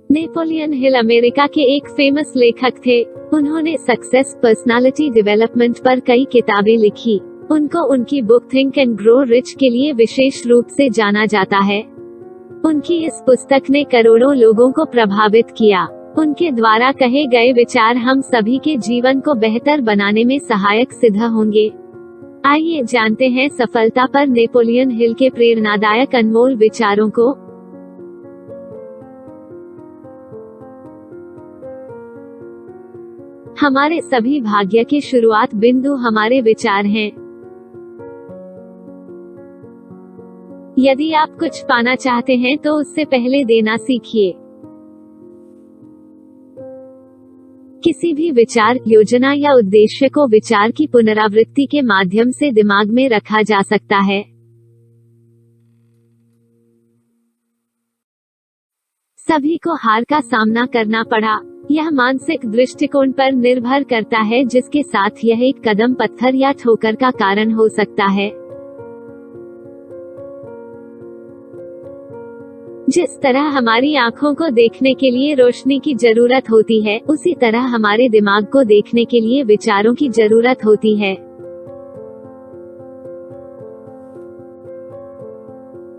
Napoleon Hill America के एक famous लेखक थे। उन्होंने सक्सेस पर्सनालिटी डेवलपमेंट पर कई किताबें लिखी। उनको उनकी book think and grow rich के लिए विशेष रूप से जाना जाता है। उनकी इस पुस्तक ने करोड़ों लोगों को प्रभावित किया। उनके द्वारा कहे गए विचार हम सभी के जीवन को बेहतर बनाने में सहायक सिद्ध होंगे। आइए जानते हैं सफलता पर नेपोलियन हिल के प्रेरणादायक अनमोल विचारों को। हमारे सभी भाग्य के शुरुआत बिंदु हमारे विचार हैं। यदि आप कुछ पाना चाहते हैं तो उससे पहले देना सीखिए। किसी भी विचार, योजना या उद्देश्य को विचार की पुनरावृत्ति के माध्यम से दिमाग में रखा जा सकता है। सभी को हार का सामना करना पड़ा। यह मानसिक दृष्टिकोण पर निर्भर करता है जिसके साथ यह एक कदम पत्थर या ठोकर का कारण हो सकता है। जिस तरह हमारी आँखों को देखने के लिए रोशनी की जरूरत होती है, उसी तरह हमारे दिमाग को देखने के लिए विचारों की जरूरत होती है।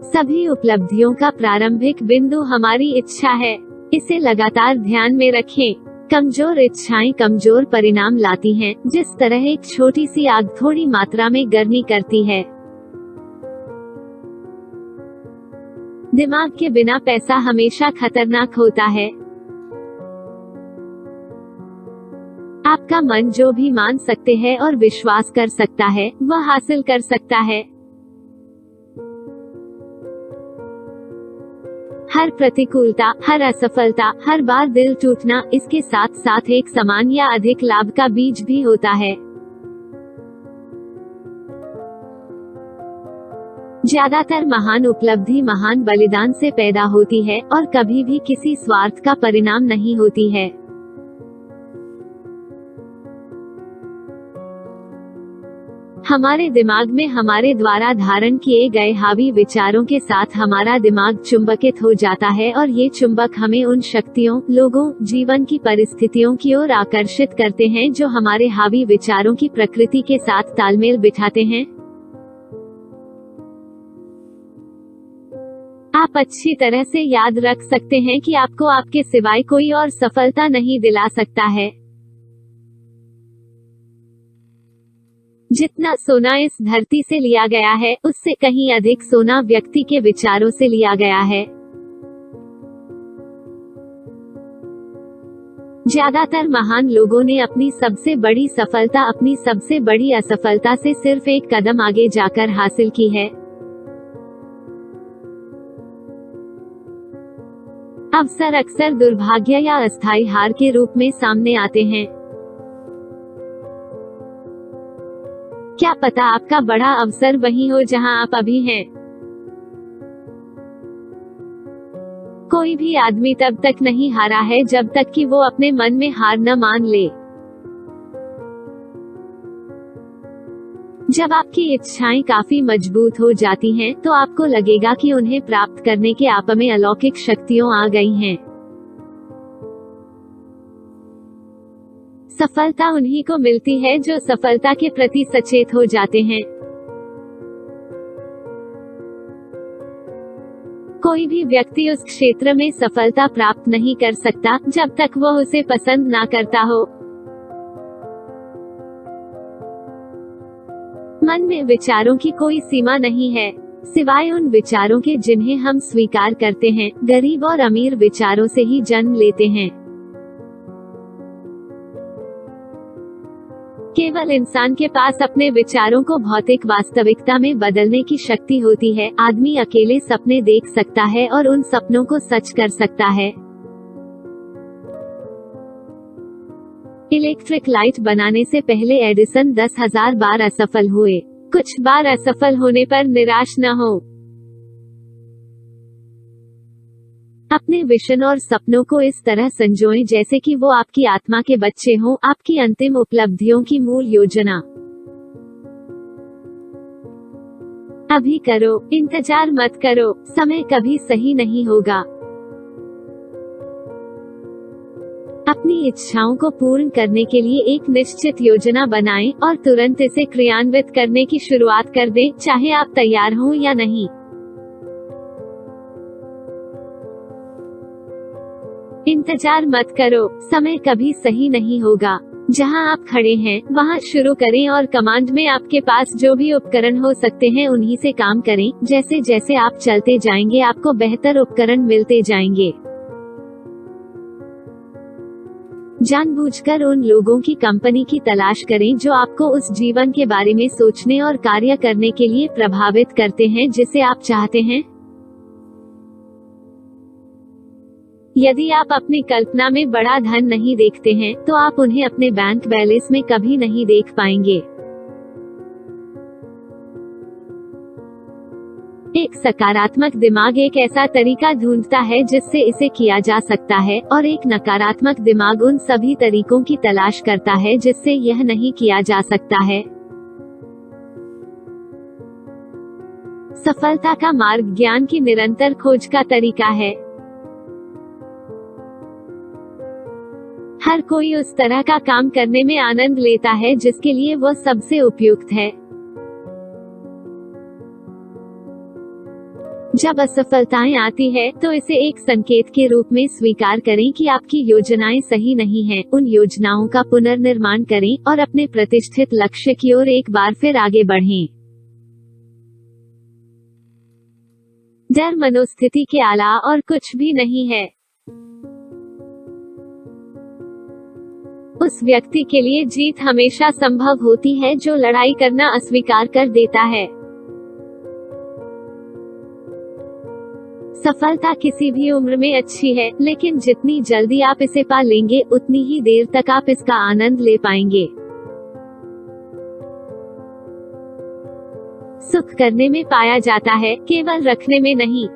सभी उपलब्धियों का प्रारंभिक बिंदु हमारी इच्छा है। इसे लगातार ध्यान में रखें। कमजोर इच्छाएं कमजोर परिणाम लाती हैं, जिस तरह एक छोटी सी आग थोड़ी मात्रा में गर्मी करती है। दिमाग के बिना पैसा हमेशा खतरनाक होता है। आपका मन जो भी मान सकते हैं और विश्वास कर सकता है, वह हासिल कर सकता है। हर प्रतिकूलता, हर असफलता, हर बार दिल टूटना, इसके साथ साथ एक समान या अधिक लाभ का बीज भी होता है। ज्यादातर महान उपलब्धि महान बलिदान से पैदा होती है और कभी भी किसी स्वार्थ का परिणाम नहीं होती है। हमारे दिमाग में हमारे द्वारा धारण किए गए हावी विचारों के साथ हमारा दिमाग चुंबकित हो जाता है और ये चुंबक हमें उन शक्तियों, लोगों, जीवन की परिस्थितियों की ओर आकर्षित करते हैं जो हमारे हावी विचारों की प्रकृति के साथ तालमेल बिठाते हैं। आप अच्छी तरह से याद रख सकते हैं कि आपको आपके सिवाय कोई और सफलता नहीं दिला सकता है। जितना सोना इस धरती से लिया गया है, उससे कहीं अधिक सोना व्यक्ति के विचारों से लिया गया है। ज्यादातर महान लोगों ने अपनी सबसे बड़ी सफलता अपनी सबसे बड़ी असफलता से सिर्फ एक कदम आगे जाकर हासिल की है। अवसर अक्सर दुर्भाग्य या अस्थायी हार के रूप में सामने आते हैं। क्या पता आपका बड़ा अवसर वही हो जहां आप अभी हैं। कोई भी आदमी तब तक नहीं हारा है जब तक कि वो अपने मन में हार न मान ले। जब आपकी इच्छाएं काफी मजबूत हो जाती हैं, तो आपको लगेगा कि उन्हें प्राप्त करने के आप में अलौकिक शक्तियां आ गई हैं। सफलता उन्हीं को मिलती है जो सफलता के प्रति सचेत हो जाते हैं। कोई भी व्यक्ति उस क्षेत्र में सफलता प्राप्त नहीं कर सकता जब तक वह उसे पसंद ना करता हो। मन में विचारों की कोई सीमा नहीं है, सिवाय उन विचारों के जिन्हें हम स्वीकार करते हैं। गरीब और अमीर विचारों से ही जन्म लेते हैं। केवल इंसान के पास अपने विचारों को भौतिक वास्तविकता में बदलने की शक्ति होती है। आदमी अकेले सपने देख सकता है और उन सपनों को सच कर सकता है। इलेक्ट्रिक लाइट बनाने से पहले एडिसन 10,000 बार असफल हुए। कुछ बार असफल होने पर निराश न हो। अपने विजन और सपनों को इस तरह संजोएं जैसे कि वो आपकी आत्मा के बच्चे हों, आपकी अंतिम उपलब्धियों की मूल योजना। अभी करो, इंतजार मत करो, समय कभी सही नहीं होगा। अपनी इच्छाओं को पूर्ण करने के लिए एक निश्चित योजना बनाएं और तुरंत इसे क्रियान्वित करने की शुरुआत कर दें, चाहे आप तैयार हों या नहीं। इंतजार मत करो, समय कभी सही नहीं होगा। जहां आप खड़े हैं वहां शुरू करें और कमांड में आपके पास जो भी उपकरण हो सकते हैं उन्हीं से काम करें। जैसे जैसे आप चलते जाएंगे आपको बेहतर उपकरण मिलते जाएंगे। जानबूझकर उन लोगों की कंपनी की तलाश करें जो आपको उस जीवन के बारे में सोचने और कार्य करने के लिए प्रभावित करते हैं जिसे आप चाहते हैं। यदि आप अपनी कल्पना में बड़ा धन नहीं देखते हैं तो आप उन्हें अपने बैंक बैलेंस में कभी नहीं देख पाएंगे। एक सकारात्मक दिमाग एक ऐसा तरीका ढूंढता है जिससे इसे किया जा सकता है, और एक नकारात्मक दिमाग उन सभी तरीकों की तलाश करता है जिससे यह नहीं किया जा सकता है। सफलता का मार्ग ज्ञान की निरंतर खोज का तरीका है। हर कोई उस तरह का काम करने में आनंद लेता है जिसके लिए वह सबसे उपयुक्त है। जब असफलताएं आती है तो इसे एक संकेत के रूप में स्वीकार करें कि आपकी योजनाएं सही नहीं हैं। उन योजनाओं का पुनर्निर्माण करें और अपने प्रतिष्ठित लक्ष्य की ओर एक बार फिर आगे बढ़ें। डर मनोस्थिति के अलावा और कुछ भी नहीं है। उस व्यक्ति के लिए जीत हमेशा संभव होती है जो लड़ाई करना अस्वीकार कर देता है। सफलता किसी भी उम्र में अच्छी है, लेकिन जितनी जल्दी आप इसे पा लेंगे उतनी ही देर तक आप इसका आनंद ले पाएंगे। सुख करने में पाया जाता है, केवल रखने में नहीं।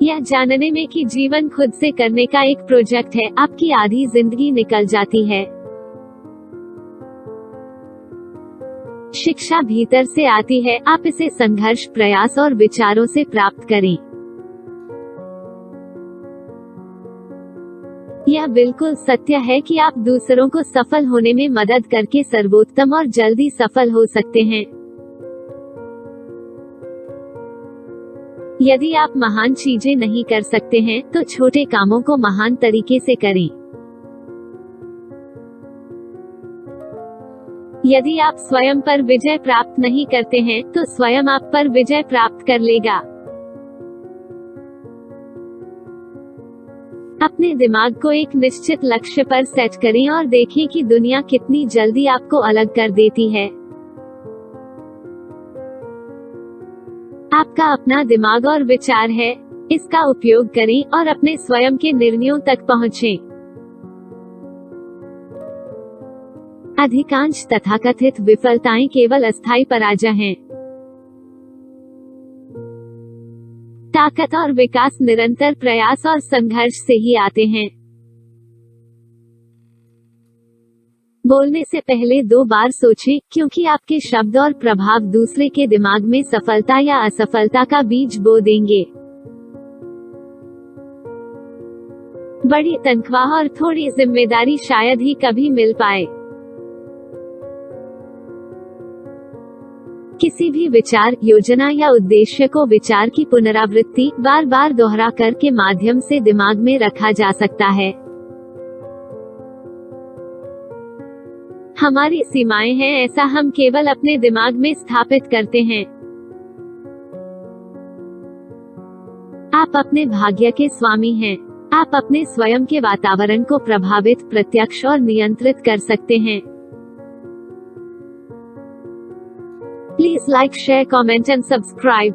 यह जानने में कि जीवन खुद से करने का एक प्रोजेक्ट है, आपकी आधी जिंदगी निकल जाती है। शिक्षा भीतर से आती है, आप इसे संघर्ष, प्रयास और विचारों से प्राप्त करें। यह बिल्कुल सत्य है कि आप दूसरों को सफल होने में मदद करके सर्वोत्तम और जल्दी सफल हो सकते हैं। यदि आप महान चीजें नहीं कर सकते हैं तो छोटे कामों को महान तरीके से करें। यदि आप स्वयं पर विजय प्राप्त नहीं करते हैं तो स्वयं आप पर विजय प्राप्त कर लेगा। अपने दिमाग को एक निश्चित लक्ष्य पर सेट करें और देखें कि दुनिया कितनी जल्दी आपको अलग कर देती है। आपका अपना दिमाग और विचार है, इसका उपयोग करें और अपने स्वयं के निर्णयों तक पहुँचें। अधिकांश तथाकथित विफलताएं केवल अस्थायी पराजय हैं। ताकत और विकास निरंतर प्रयास और संघर्ष से ही आते हैं। बोलने से पहले 2 बार सोचें, क्योंकि आपके शब्द और प्रभाव दूसरे के दिमाग में सफलता या असफलता का बीज बो देंगे। बड़ी तनख्वाह और थोड़ी जिम्मेदारी शायद ही कभी मिल पाए। किसी भी विचार, योजना या उद्देश्य को विचार की पुनरावृत्ति बार बार दोहरा कर के माध्यम से दिमाग में रखा जा सकता है। हमारी सीमाएं हैं, ऐसा हम केवल अपने दिमाग में स्थापित करते हैं। आप अपने भाग्य के स्वामी हैं। आप अपने स्वयं के वातावरण को प्रभावित, प्रत्यक्ष और नियंत्रित कर सकते हैं। Please like, share, comment and subscribe.